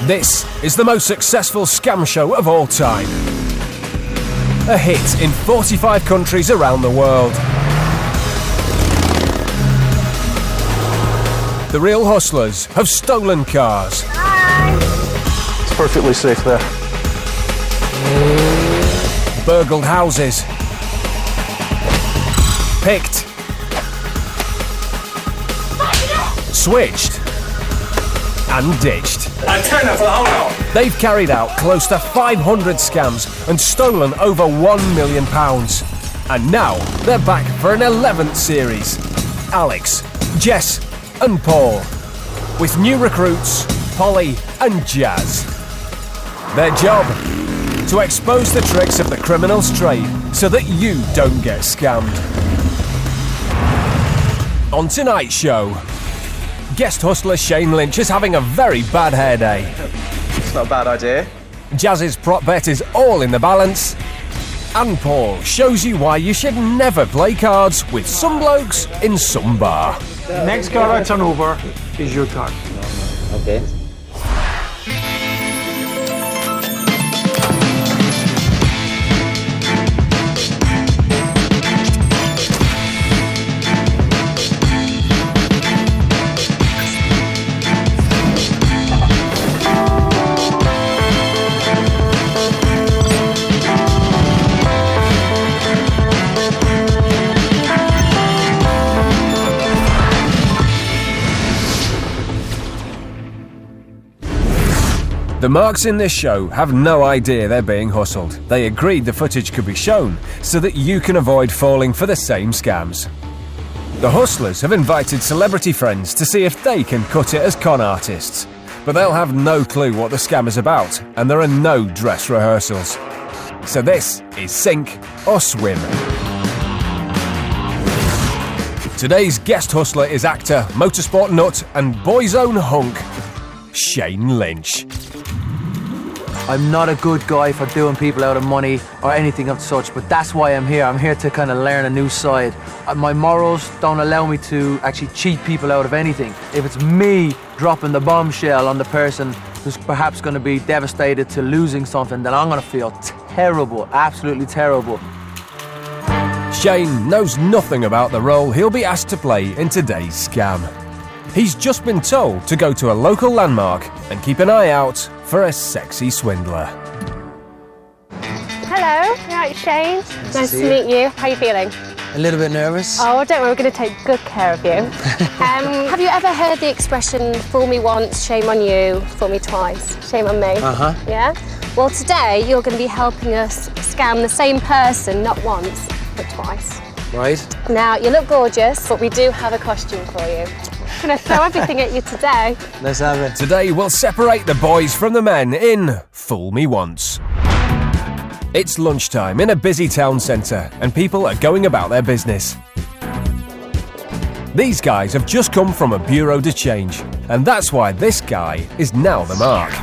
This is the most successful scam show of all time. A hit in 45 countries around the world. The real hustlers have stolen cars. It's perfectly safe there. Burgled houses. Picked. Switched. And ditched. They've carried out close to 500 scams and stolen over £1 million. And now they're back for an 11th series. Alex, Jess and Paul. With new recruits, Polly and Jazz. Their job? To expose the tricks of the criminals' trade so that you don't get scammed. On tonight's show, guest hustler Shane Lynch is having a very bad hair day. It's not a bad idea. Jazz's prop bet is all in the balance. And Paul shows you why you should never play cards with some blokes in some bar. The next card I turn over is your card. Okay. The marks in this show have no idea they're being hustled. They agreed the footage could be shown so that you can avoid falling for the same scams. The hustlers have invited celebrity friends to see if they can cut it as con artists, but they'll have no clue what the scam is about, and there are no dress rehearsals. So this is sink or swim. Today's guest hustler is actor, motorsport nut and boy's own hunk, Shane Lynch. I'm not a good guy for doing people out of money or anything of such, but that's why I'm here. I'm here to kind of learn a new side. My morals don't allow me to actually cheat people out of anything. If it's me dropping the bombshell on the person who's perhaps going to be devastated to losing something, then I'm going to feel terrible, absolutely terrible. Shane knows nothing about the role he'll be asked to play in today's scam. He's just been told to go to a local landmark and keep an eye out for a sexy swindler. Hello, you're right, Shane. Nice to meet you. How are you feeling? A little bit nervous. Oh, don't worry, we're going to take good care of you. Have you ever heard the expression, fool me once, shame on you, fool me twice, shame on me? Uh-huh. Yeah? Well, today you're going to be helping us scam the same person, not once, but twice. Right. Now, you look gorgeous, but we do have a costume for you. I'm going to throw everything at you today. Let's have it. Today we'll separate the boys from the men in Fool Me Once. It's lunchtime in a busy town centre and people are going about their business. These guys have just come from a bureau de change, and that's why this guy is now the mark.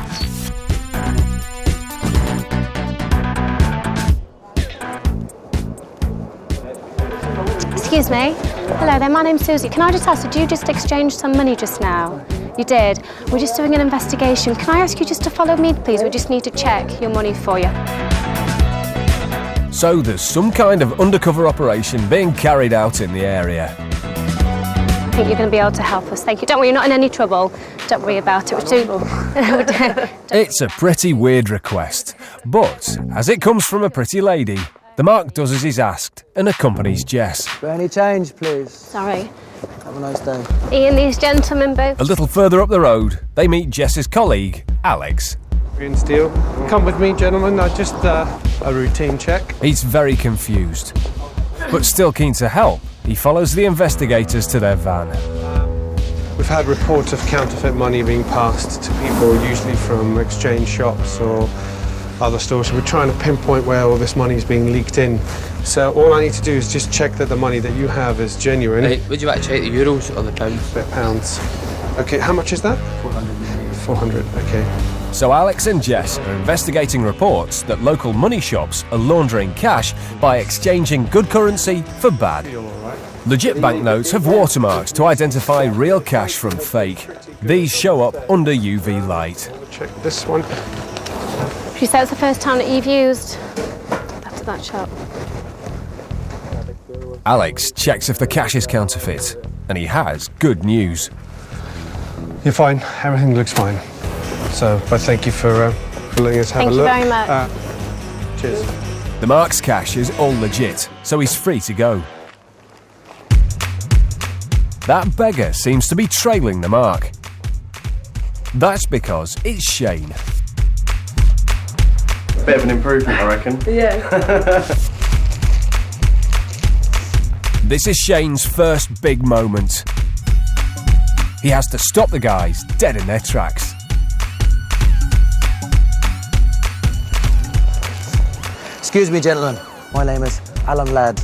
Excuse me. Hello there, my name's Susie. Can I just ask, did you just exchange some money just now? You did? We're just doing an investigation. Can I ask you just to follow me, please? We just need to check your money for you. So there's some kind of undercover operation being carried out in the area. I think you're going to be able to help us. Thank you. Don't worry, you're not in any trouble. Don't worry about it. It's a pretty weird request, but as it comes from a pretty lady, the mark does as he's asked and accompanies Jess. Any change, please? Sorry. Have a nice day. Ian, these gentlemen both. A little further up the road, they meet Jess's colleague, Alex. Green steel. Come with me, gentlemen. Just a routine check. He's very confused, but still keen to help. He follows the investigators to their van. We've had reports of counterfeit money being passed to people, usually from exchange shops or other stores. So we're trying to pinpoint where all this money is being leaked in. So all I need to do is just check that the money that you have is genuine. Right, would you like to check the euros or the pounds? Pounds. Okay, how much is that? 400, okay. So Alex and Jess are investigating reports that local money shops are laundering cash by exchanging good currency for bad. Legit banknotes have watermarks to identify real cash from fake. These show up under UV light. check this one. You say it's the first time that you've used that shop? Alex checks if the cash is counterfeit, and he has good news. You're fine. Everything looks fine. So, I thank you for letting us have a look. Thank you very much. Cheers. The Mark's cash is all legit, so he's free to go. That beggar seems to be trailing the Mark. That's because it's Shane. Bit of an improvement, I reckon. Yeah. This is Shane's first big moment. He has to stop the guys dead in their tracks. Excuse me, gentlemen. My name is Alan Ladd.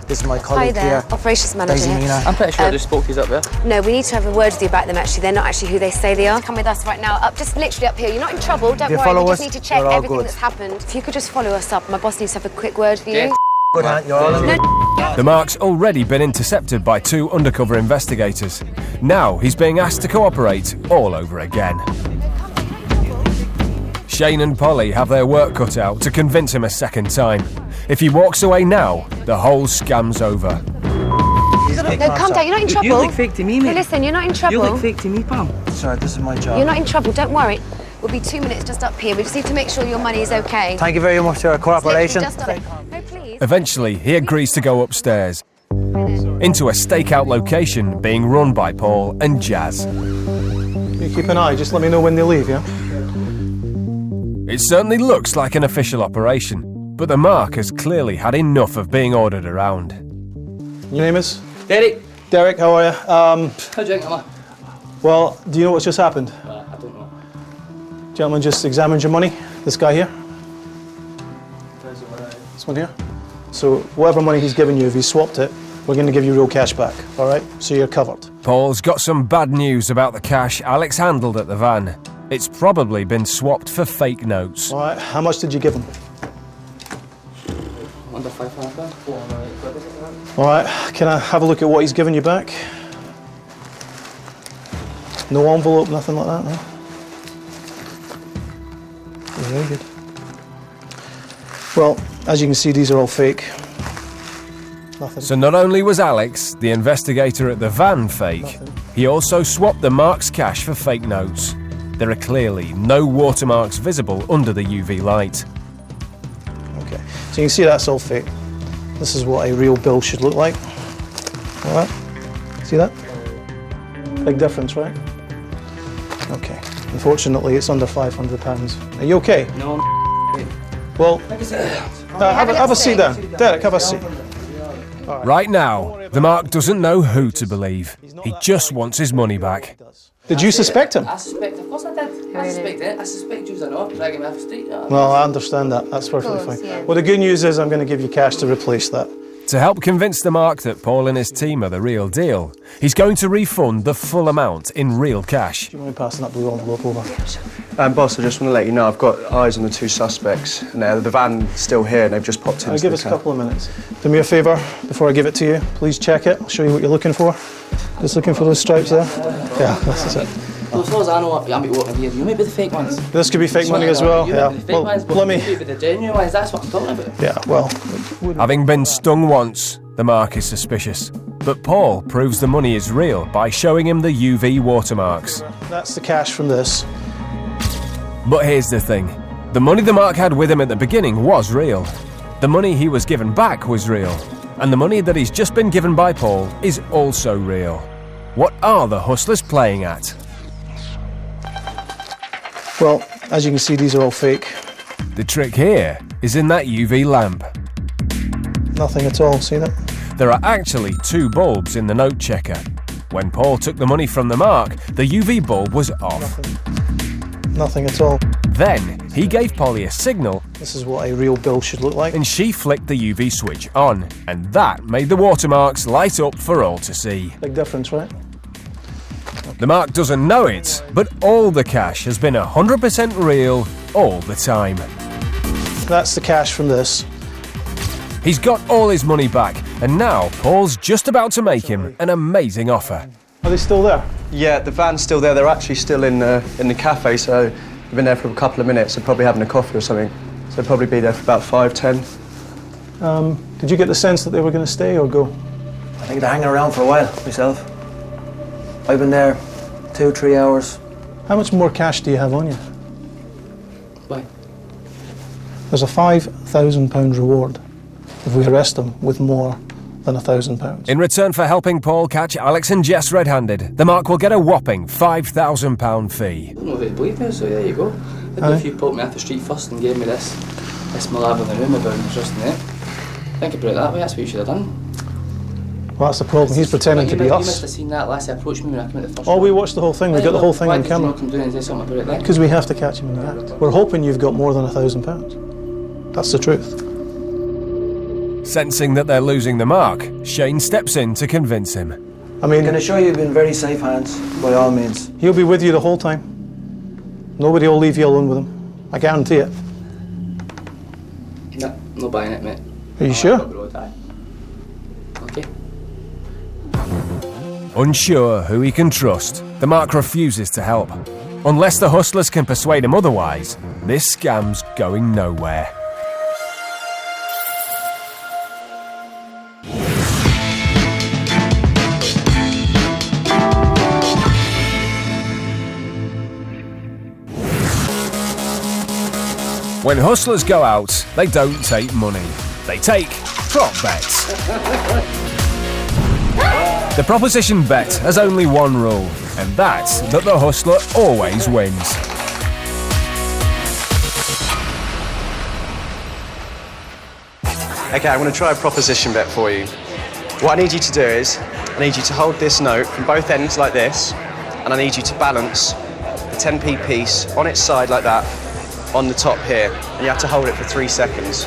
This is my colleague Hi there, here. operations manager. Daisy Mina. I'm pretty sure I just spoke to you up there. No, we need to have a word with you about them, actually. They're not actually who they say they are. Come with us right now, up, just literally up here. You're not in trouble, don't you worry. follow We just us, need to check we're all everything good. that's happened. If you could just follow us up, my boss needs to have a quick word with you. Yeah. Good hand, you're all in. The Mark's already been intercepted by 2 undercover investigators. Now he's being asked to cooperate all over again. Shane and Polly have their work cut out to convince him a second time. If he walks away now, the whole scam's over. No, calm down, you're not in trouble. You look fake to me, mate. No, listen, you're not in trouble. You look fake to me, Pam. Sorry, this is my job. You're not in trouble, don't worry. We'll be 2 minutes just up here. We just need to make sure your money is okay. Thank you very much for your cooperation. Just up. No, please. Eventually, he agrees to go upstairs into a stakeout location being run by Paul and Jazz. You keep an eye, just let me know when they leave, yeah? It certainly looks like an official operation, but the Mark has clearly had enough of being ordered around. Your name is? Derek, Derek, how are you? how do you think, Emma? Well, do you know what's just happened? I don't know. Gentleman just examined your money. This guy here. This one here. So whatever money he's given you, if he swapped it, we're going to give you real cash back, all right? So you're covered. Paul's got some bad news about the cash Alex handled at the van. It's probably been swapped for fake notes. All right, how much did you give him? Under £500. All right, can I have a look at what he's given you back? No envelope, nothing like that, no? Very good. Well, as you can see, these are all fake. Nothing. So not only was Alex, the investigator at the van, fake, he also swapped the Mark's cash for fake notes. There are clearly no watermarks visible under the UV light. Okay, so you can see that's all fake. This is what a real bill should look like. All right, see that? Big difference, right? Okay, unfortunately it's under £500. Are you okay? No, Well, have a seat down. Derek, have a seat. Right now, the Mark doesn't know who to believe. He just wants his money back. Did you suspect him? I suspect, of course I did. I suspect it. I suspect you was an off dragging me off the street. Well, I understand that. That's perfectly Of course, fine. yeah. Well, the good news is I'm going to give you cash to replace that. To help convince the Mark that Paul and his team are the real deal, he's going to refund the full amount in real cash. Do you mind passing that blue envelope over? Boss, I just want to let you know I've got eyes on the 2 suspects. And the van's still here and they've just popped in. Give us a couple of minutes. Do me a favour before I give it to you. Please check it. I'll show you what you're looking for. Just looking for those stripes there. Yeah, that's it. As far as I know, I mean, what have you might be the fake ones. This could be fake money as well. You Yeah. might be the fake ones, but let me. you might be the genuine ones. That's what I'm talking about. Yeah. Well. Having been stung once, the Mark is suspicious. But Paul proves the money is real by showing him the UV watermarks. That's the cash from this. But here's the thing. The money the Mark had with him at the beginning was real. The money he was given back was real. And the money that he's just been given by Paul is also real. What are the hustlers playing at? Well, as you can see, these are all fake. The trick here is in that UV lamp. Nothing at all. See that? There are actually 2 bulbs in the note checker. When Paul took the money from the Mark, the UV bulb was off. Nothing at all. Then he gave Polly a signal This is what a real bill should look like. and she flicked the UV switch on, and that made the watermarks light up for all to see. Big difference, right? The Mark doesn't know it, but all the cash has been 100% real all the time. That's the cash from this. He's got all his money back, and now Paul's just about to make him an amazing offer. Are they still there? Yeah, the van's still there. They're actually still in the cafe, so They've been there for a couple of minutes. They're probably having a coffee or something. So they'll probably be there for about 5, 10. Did you get the sense that they were going to stay or go? I think they're hanging around for a while, myself. I've been there 2-3 hours. How much more cash do you have on you? Why? There's a £5,000 reward if we arrest them with more than £1,000. In return for helping Paul catch Alex and Jess red-handed, the Mark will get a whopping £5,000 fee. I don't know who to believe me, so there you go. Maybe if you put me off the street first and gave me this my lab in the room about trusting it. Think about it that way, that's what you should have done. Well, that's the problem. He's pretending to be You us. must have seen that last he approached me when I came in the first Oh, time. we watched the whole thing. We got the whole thing on camera. Why did you not come down and say something about it then? Because we have to catch him in the act. We're hoping you've got more than £1,000. That's the truth. Sensing that they're losing the Mark, Shane steps in to convince him. I mean, I can assure you've been in very safe hands, by all means. he'll be with you the whole time. Nobody will leave you alone with him. I guarantee it. No, no buying it, mate. Are you sure? Okay. Unsure who he can trust, the Mark refuses to help. Unless the hustlers can persuade him otherwise, this scam's going nowhere. When hustlers go out, they don't take money. They take prop bets. The proposition bet has only one rule, and that's that the hustler always wins. Okay, I'm going to try a proposition bet for you. What I need you to do is, I need you to hold this note from both ends like this, and I need you to balance the 10p piece on its side like that, on the top here, and you have to hold it for 3 seconds.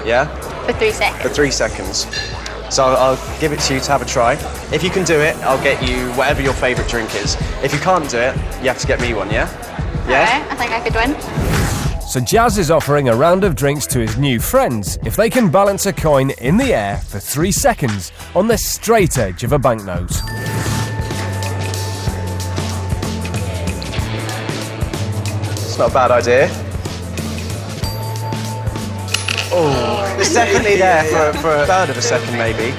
Yeah? For 3 seconds. For 3 seconds. So I'll give it to you to have a try. If you can do it, I'll get you whatever your favourite drink is. If you can't do it, you have to get me one, yeah? Yeah? Okay, I think I could win. So Jazz is offering a round of drinks to his new friends if they can balance a coin in the air for 3 seconds on the straight edge of a banknote. It's not a bad idea. Oh, it's definitely there for a third of a second, maybe.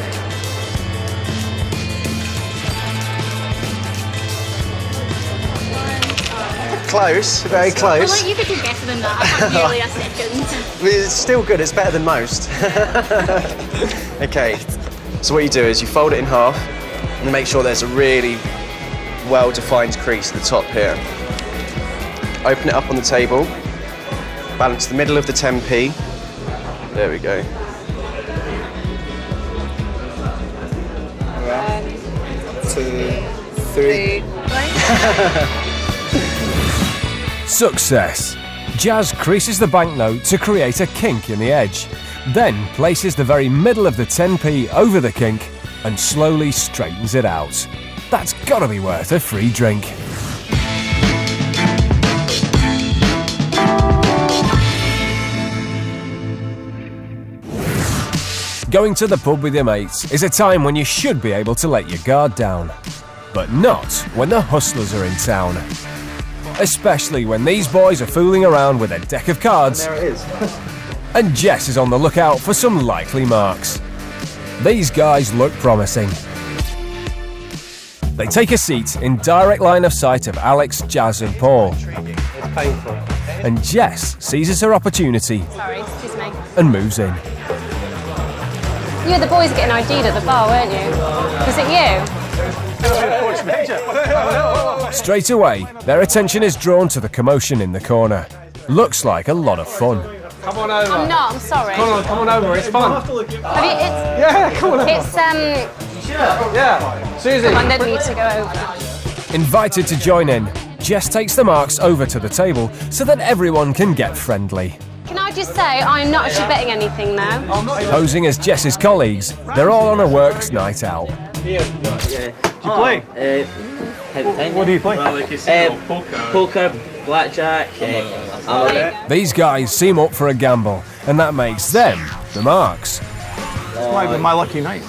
Close, very close. You could do better than that. I had nearly a second. It's still good, it's better than most. Okay, so what you do is you fold it in half and make sure there's a really well-defined crease at the top here. Open it up on the table, balance the middle of the 10p. There we go. 1, 2, 3. Success! Jazz creases the banknote to create a kink in the edge, then places the very middle of the 10p over the kink and slowly straightens it out. That's gotta be worth a free drink. Going to the pub with your mates is a time when you should be able to let your guard down. But not when the hustlers are in town. Especially when these boys are fooling around with a deck of cards. There it is. And Jess is on the lookout for some likely marks. These guys look promising. They take a seat in direct line of sight of Alex, Jazz and Paul. It's painful. And Jess seizes her opportunity Sorry, excuse me. and moves in. You were the boys getting ID'd at the bar, weren't you? Was it you? Straight away, their attention is drawn to the commotion in the corner. Looks like a lot of fun. Come on over. I'm not, I'm sorry. Come on over, it's fun. Have you, Yeah, come on over. it's, Yeah, Susie. I don't need to go over. Invited to join in, Jess takes the marks over to the table so that everyone can get friendly. Can I just say, I'm not actually betting anything now. Posing as Jess's colleagues, they're all on a works night out. Do you play? What do you play? Poker, blackjack. These guys seem up for a gamble, and that makes them the marks. This might be my lucky night.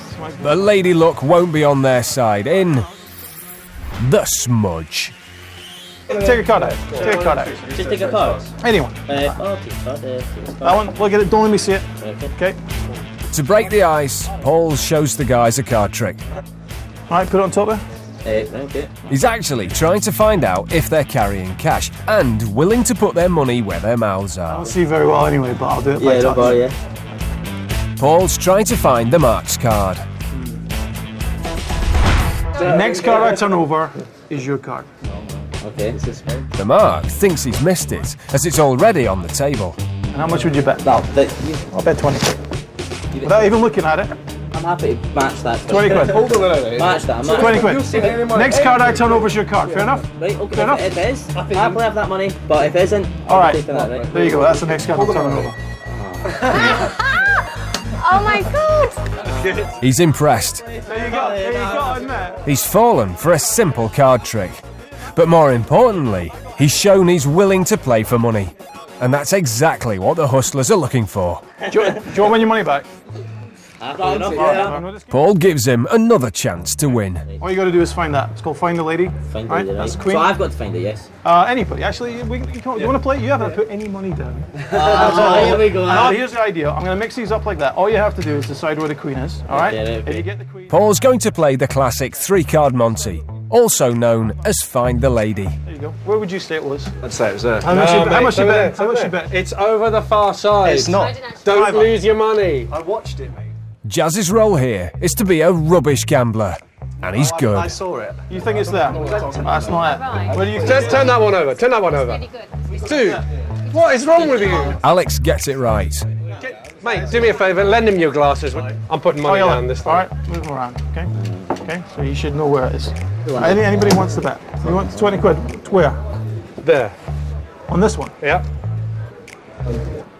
But Lady Luck won't be on their side in the smudge. Take a card out. Take a card out. Just take a card. Anyone. I'll take a card. That one. Look at it. Don't let me see it. Okay. To break the ice, Paul shows the guys a card trick. All right, put it on top there. Okay. He's actually trying to find out if they're carrying cash and willing to put their money where their mouths I are. don't see very well anyway, but I'll do it by touch. Yeah. Paul's trying to find the Mark's card. The next card I turn over is your card. Okay. The Mark thinks he's missed it, as it's already on the table. And how much would you bet? No, I'll bet 20. Without even looking at it. I'm happy to match that. 20 quid. Match that. 20 quid. Next card I turn over is your card. Fair enough? Right, okay. Fair enough? If it is, I'll happily have that money. But if it isn't, All right. I'm taking that, right? There you go. That's the next card I'm turning over. Oh my God! He's impressed. There you go. There you go, isn't it? He's fallen for a simple card trick. But more importantly, he's shown he's willing to play for money. And that's exactly what the hustlers are looking for. Do you want to win your money back? Paul gives him another chance to win. All you got to do is find that. It's called Find the Lady. Find Right? it, right? That's the Queen. So I've got to find it, yes. Anybody. Actually, you want to play? You haven't put any money down. Here we go. Now, here's the idea. I'm going to mix these up like that. All you have to do is decide where the Queen is. All right? Okay. If you get the Queen. Paul's going to play the classic 3-card Monte, also known as Find the Lady. There you go. Where would you say it was? I'd say it was there. How much you bet? How much you bet? It's over the far side. It's not. Don't lose your money. I watched it, mate. Jazz's role here is to be a rubbish gambler, and he's I good. saw it. You think it's there? That's not it. Where do you Just turn that one over. Turn that one over. Dude, what is wrong with you? Alex gets it right. Mate, do me a favour. Lend him your glasses. I'm putting money down this All time. right, move them around. Okay. Okay. So you should know where it is. Anybody wants to bet? You want 20 quid? Where? There. On this one? Yeah.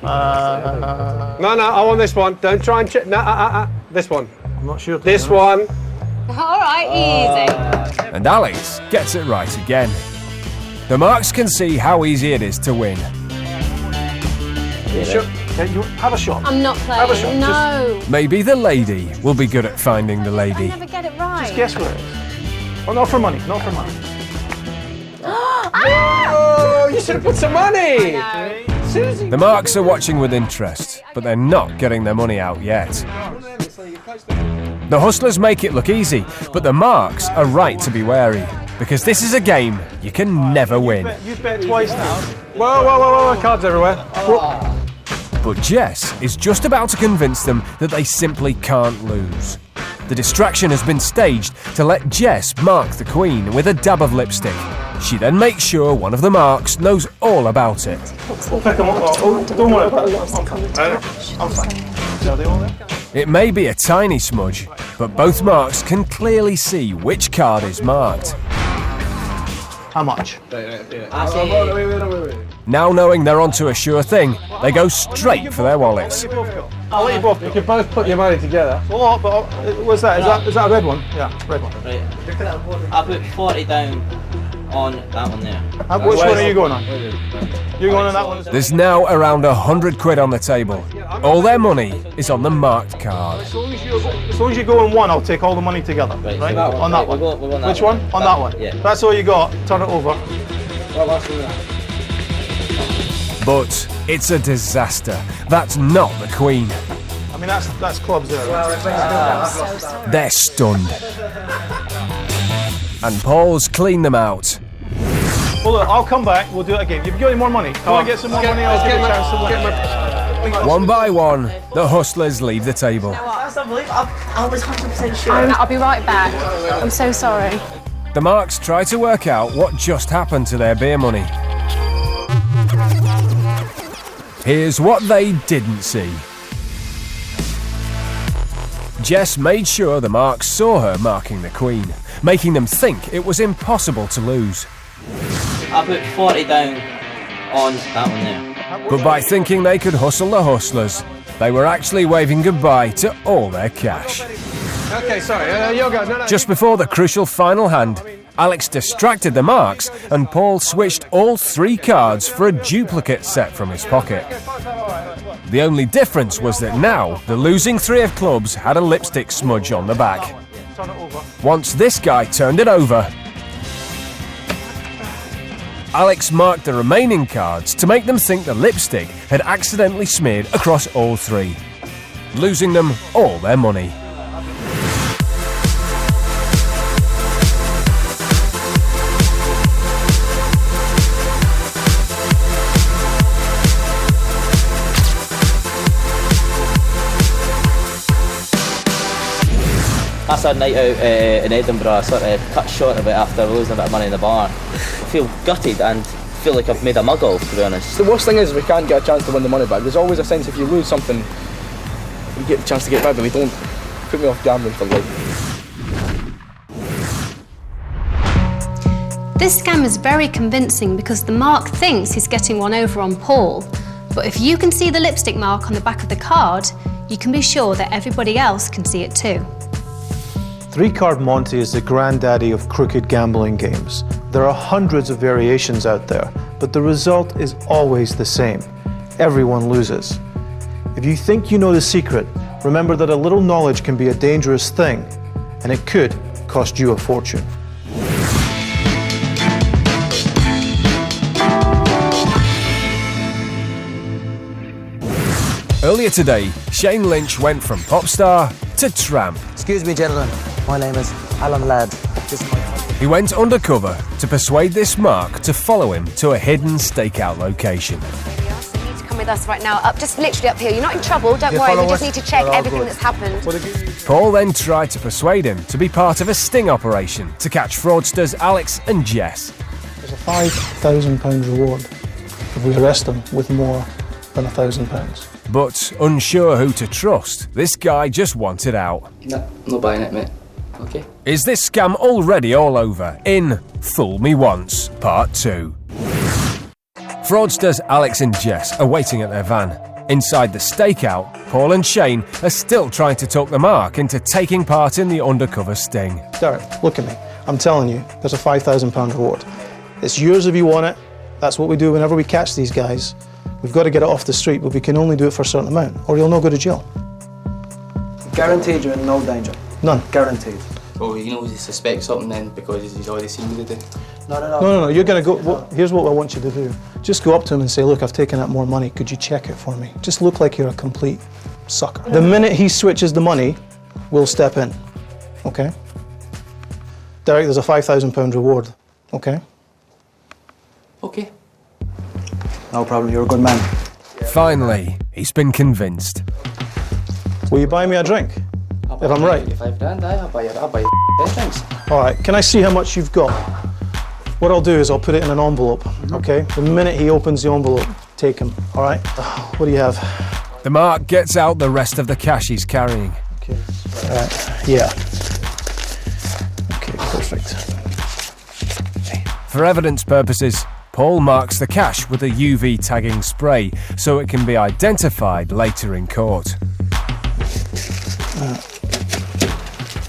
No, I want this one. Don't try and check. No, this one. I'm not sure. This one. All right, easy. And Alex gets it right again. The Marks can see how easy it is to win. Sure. Okay, you have a shot. I'm not Have a shot. playing. No. Maybe the lady will be good at finding the I lady. never get it right. Just guess where it is. Oh, not for money. Not for money. Oh, you should have put some money. The Marks are watching with interest, but they're not getting their money out yet. The hustlers make it look easy, but the Marks are right to be wary, because this is a game you can never win. You've bet twice now. Whoa, cards everywhere. But Jess is just about to convince them that they simply can't lose. The distraction has been staged to let Jess mark the Queen with a dab of lipstick. She then makes sure one of the Marks knows all about it. We'll pick them up. Oh, don't worry about it. I'm fine. Are they all there? It may be a tiny smudge, but both Marks can clearly see which card is marked. How much? Now knowing they're onto a sure thing, they go straight for their wallets. I'll let you both. You can both put your money together. Oh, but what's that? Is that a red one? Yeah, red one. Right. I'll put 40 down on that one there. Which one are you going on? You're going on that one? There's now around 100 quid on the table. All their money is on the marked card. As long as you go on one, I'll take all the money together. Right? On that one. We'll go on that Which one? On that one. Yeah. That's all you got. Turn it over. But it's a disaster. That's not the Queen. I mean, that's clubs there. Right? They're stunned. And Paul's cleaned them out. Well, look, I'll come back. We'll do it again. If you got any more money, can I get some more money? I'll give you a chance to win. One by one, the hustlers leave the table. I was 100% sure. I'll be right back. I'm so sorry. The Marks try to work out what just happened to their beer money. Here's what they didn't see. Jess made sure the Marks saw her marking the Queen, making them think it was impossible to lose. I'll put 40 down on that one there. But by thinking they could hustle the hustlers, they were actually waving goodbye to all their cash. Okay, sorry. You'll go. No. Just before the crucial final hand, Alex distracted the Marks and Paul switched all 3 cards for a duplicate set from his pocket. The only difference was that now the losing 3 of clubs had a lipstick smudge on the back. Once this guy turned it over, Alex marked the remaining cards to make them think the lipstick had accidentally smeared across all three, losing them all their money. That's our night out in Edinburgh. I sort of cut short of it after losing a bit of money in the bar. I feel gutted and feel like I've made a mug of, to be honest. The worst thing is we can't get a chance to win the money back. There's always a sense if you lose something, you get the chance to get it back, but we don't. Put me off gambling for life. This scam is very convincing because the mark thinks he's getting one over on Paul. But if you can see the lipstick mark on the back of the card, you can be sure that everybody else can see it too. Three-card Monte is the granddaddy of crooked gambling games. There are hundreds of variations out there, but the result is always the same. Everyone loses. If you think you know the secret, remember that a little knowledge can be a dangerous thing, and it could cost you a fortune. Earlier today, Shane Lynch went from pop star to tramp. Excuse me, gentlemen. My name is Alan Ladd. This is my... He went undercover to persuade this mark to follow him to a hidden stakeout location. You need to come with us right now. Up, just literally up here. You're not in trouble. Don't worry. We just need to check everything that's happened. Paul then tried to persuade him to be part of a sting operation to catch fraudsters Alex and Jess. There's a £5,000 reward if we arrest them with more than £1,000. But unsure who to trust, this guy just wanted out. No, not buying it, mate. Okay. Is this scam already all over in Fool Me Once, Part 2? Fraudsters Alex and Jess are waiting at their van. Inside the stakeout, Paul and Shane are still trying to talk the mark into taking part in the undercover sting. Derek, look at me. I'm telling you, there's a £5,000 reward. It's yours if you want it. That's what we do whenever we catch these guys. We've got to get it off the street, but we can only do it for a certain amount, or you'll not go to jail. Guaranteed you're in no danger. None. Guaranteed. Oh, you know he suspects something then because he's already seen me today. No, you're going to go... Here's what I want you to do. Just go up to him and say, look, I've taken out more money. Could you check it for me? Just look like you're a complete sucker. The minute he switches the money, we'll step in. Okay? Derek, there's a £5,000 reward. Okay? Okay. No problem, you're a good man. Finally, he's been convinced. Will you buy me a drink? If I'm right. £5,000, I'll buy you 10 drinks. All right, can I see how much you've got? What I'll do is I'll put it in an envelope, okay? The minute he opens the envelope, take him, all right? What do you have? The mark gets out the rest of the cash he's carrying. Okay, yeah. Okay, perfect. For evidence purposes, Paul marks the cash with a UV tagging spray so it can be identified later in court.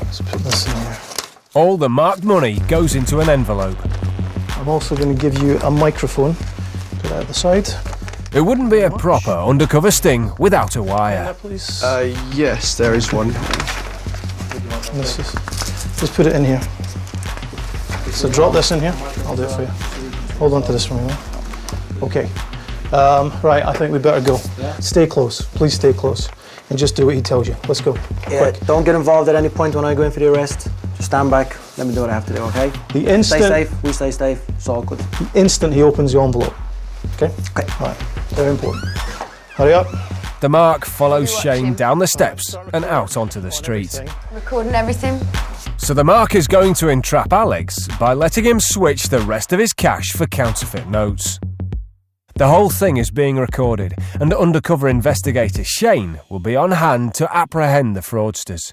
Let's put this in here. All the marked money goes into an envelope. I'm also going to give you a microphone. Put that at the side. It wouldn't be a proper undercover sting without a wire. Please. Yes, there is one. Just put it in here. So drop this in here. I'll do it for you. Hold on to this for me, man. Okay. Right, I think we better go. Stay close. Please stay close. And just do what he tells you. Let's go. Yeah, Quick. don't get involved at any point when I go in for the arrest. Just stand back, let me do what I have to do, okay? The instant, stay safe, we stay safe, it's all good. The instant he opens the envelope. Okay? Okay. All right. Very important. Hurry up. The mark follows Shane down the steps and out onto the street. Recording everything. So the mark is going to entrap Alex by letting him switch the rest of his cash for counterfeit notes. The whole thing is being recorded, and undercover investigator Shane will be on hand to apprehend the fraudsters.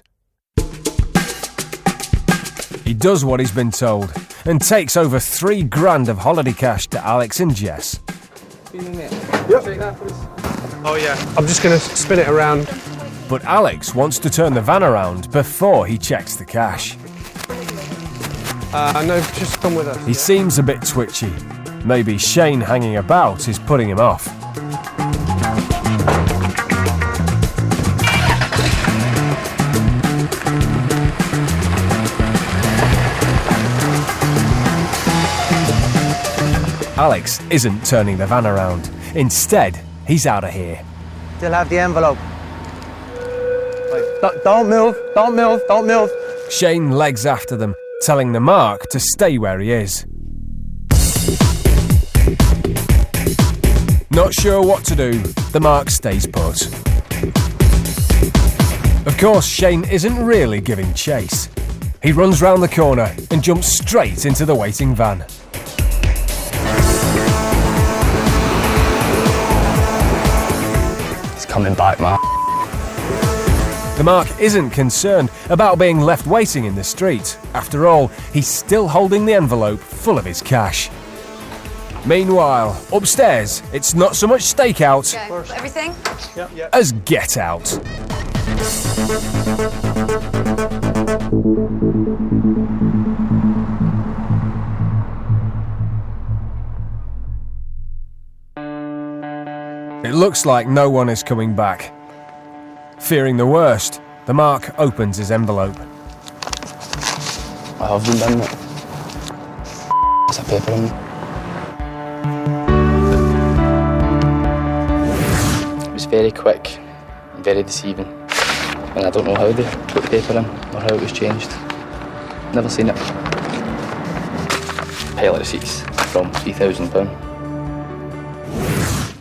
He does what he's been told and takes over $3 grand of holiday cash to Alex and Jess. Yep. Oh yeah. I'm just going to spin it around. But Alex wants to turn the van around before he checks the cash. No, just come with us. He seems a bit twitchy. Maybe Shane hanging about is putting him off. Alex isn't turning the van around. Instead, he's out of here. Still have the envelope. Wait, don't move, don't move, don't move. Shane legs after them, telling the mark to stay where he is. Not sure what to do, the mark stays put. Of course, Shane isn't really giving chase. He runs round the corner and jumps straight into the waiting van. It's coming back, man. The mark isn't concerned about being left waiting in the street. After all, he's still holding the envelope full of his cash. Meanwhile, upstairs, it's not so much stakeout Everything? as get out. It looks like no one is coming back. Fearing the worst, the mark opens his envelope. I have been done it. There's a paper in it. It was very quick and very deceiving. And I don't know how they put the paper in or how it was changed. Never seen it. Pile of receipts from £3,000.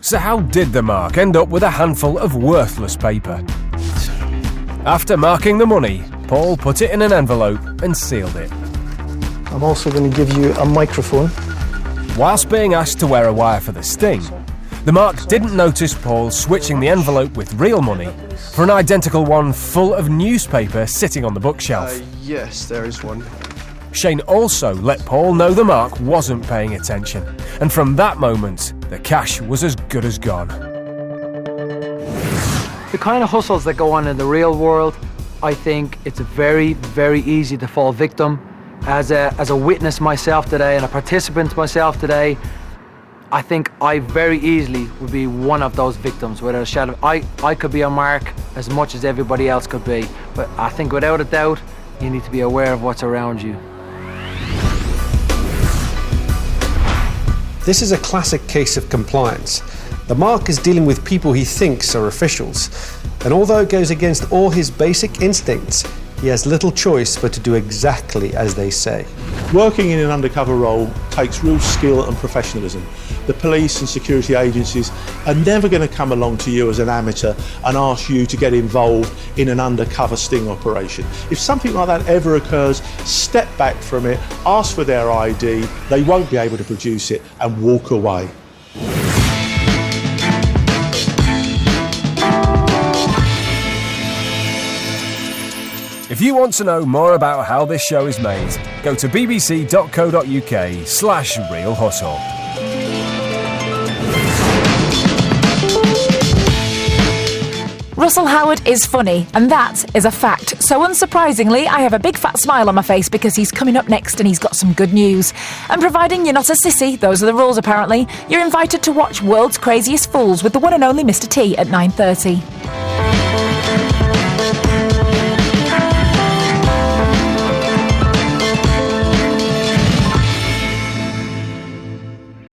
So how did the mark end up with a handful of worthless paper? After marking the money, Paul put it in an envelope and sealed it. I'm also going to give you a microphone. Whilst being asked to wear a wire for the sting, the mark didn't notice Paul switching the envelope with real money for an identical one full of newspaper sitting on the bookshelf. Yes, there is one. Shane also let Paul know the mark wasn't paying attention, and from that moment, the cash was as good as gone. The kind of hustles that go on in the real world, I think it's very, very easy to fall victim. As a witness myself today and a participant myself today, I think I very easily would be one of those victims without a shadow. I could be a mark as much as everybody else could be, but I think without a doubt, you need to be aware of what's around you. This is a classic case of compliance. The mark is dealing with people he thinks are officials, and although it goes against all his basic instincts, he has little choice but to do exactly as they say. Working in an undercover role takes real skill and professionalism. The police and security agencies are never going to come along to you as an amateur and ask you to get involved in an undercover sting operation. If something like that ever occurs, step back from it, ask for their ID, they won't be able to produce it, and walk away. If you want to know more about how this show is made, go to bbc.co.uk/Real Hustle. Russell Howard is funny, and that is a fact. So unsurprisingly, I have a big fat smile on my face because he's coming up next and he's got some good news. And providing you're not a sissy, those are the rules apparently, you're invited to watch World's Craziest Fools with the one and only Mr. T at 9:30.